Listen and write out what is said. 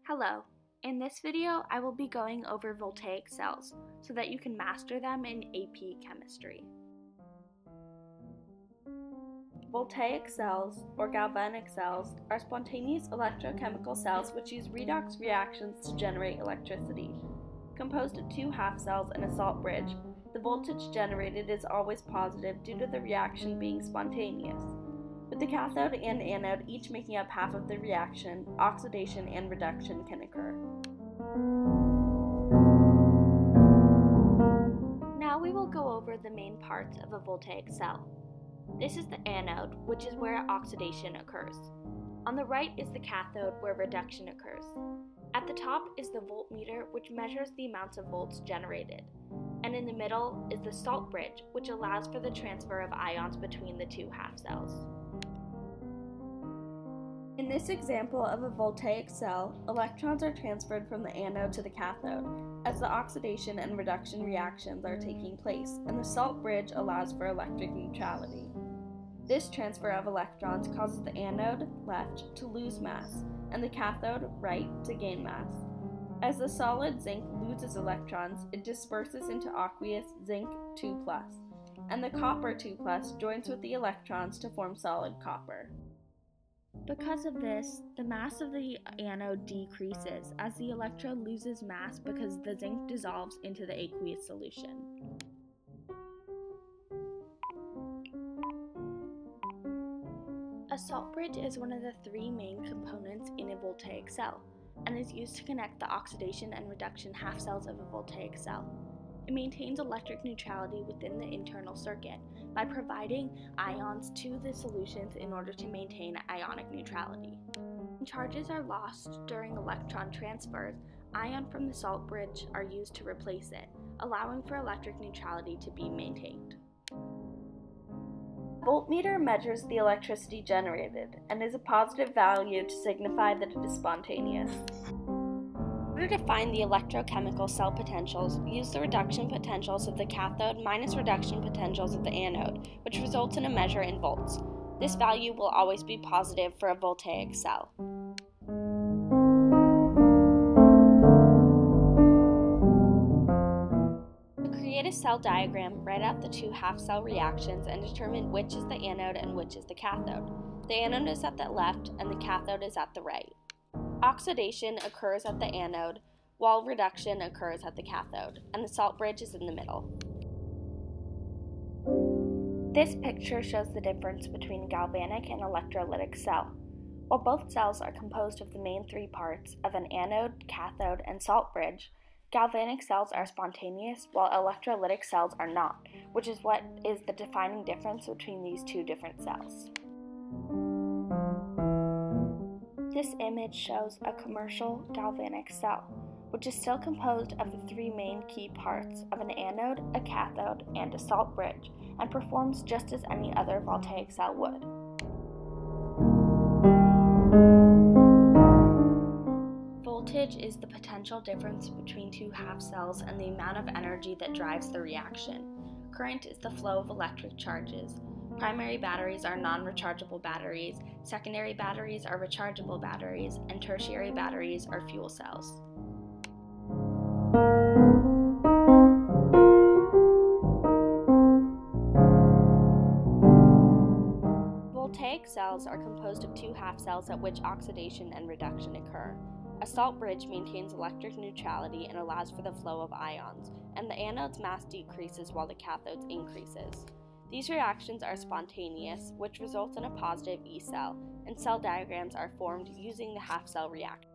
Hello. In this video, I will be going over voltaic cells so that you can master them in AP chemistry. Voltaic cells, or galvanic cells, are spontaneous electrochemical cells which use redox reactions to generate electricity. Composed of two half cells and a salt bridge, the voltage generated is always positive due to the reaction being spontaneous. With the cathode and anode each making up half of the reaction, oxidation and reduction can occur. Now we will go over the main parts of a voltaic cell. This is the anode, which is where oxidation occurs. On the right is the cathode, where reduction occurs. At the top is the voltmeter, which measures the amounts of volts generated. And in the middle is the salt bridge, which allows for the transfer of ions between the two half cells. In this example of a voltaic cell, electrons are transferred from the anode to the cathode, as the oxidation and reduction reactions are taking place, and the salt bridge allows for electric neutrality. This transfer of electrons causes the anode, left, to lose mass, and the cathode, right, to gain mass. As the solid zinc loses electrons, it disperses into aqueous zinc 2+, and the copper 2+ joins with the electrons to form solid copper. Because of this, the mass of the anode decreases as the electrode loses mass because the zinc dissolves into the aqueous solution. A salt bridge is one of the three main components in a voltaic cell and is used to connect the oxidation and reduction half cells of a voltaic cell. It maintains electric neutrality within the internal circuit by providing ions to the solutions in order to maintain ionic neutrality. When charges are lost during electron transfers, ions from the salt bridge are used to replace it, allowing for electric neutrality to be maintained. A voltmeter measures the electricity generated and is a positive value to signify that it is spontaneous. In order to find the electrochemical cell potentials, use the reduction potentials of the cathode minus reduction potentials of the anode, which results in a measure in volts. This value will always be positive for a voltaic cell. To create a cell diagram, write out the two half-cell reactions and determine which is the anode and which is the cathode. The anode is at the left and the cathode is at the right. Oxidation occurs at the anode, while reduction occurs at the cathode, and the salt bridge is in the middle. This picture shows the difference between galvanic and electrolytic cell. While both cells are composed of the main three parts of an anode, cathode, and salt bridge, galvanic cells are spontaneous, while electrolytic cells are not, which is what is the defining difference between these two different cells. This image shows a commercial galvanic cell, which is still composed of the three main key parts of an anode, a cathode, and a salt bridge, and performs just as any other voltaic cell would. Voltage is the potential difference between two half cells and the amount of energy that drives the reaction. Current is the flow of electric charges. Primary batteries are non-rechargeable batteries, secondary batteries are rechargeable batteries, and tertiary batteries are fuel cells. Voltaic cells are composed of two half cells at which oxidation and reduction occur. A salt bridge maintains electric neutrality and allows for the flow of ions, and the anode's mass decreases while the cathode's increases. These reactions are spontaneous, which results in a positive E cell, and cell diagrams are formed using the half-cell reaction.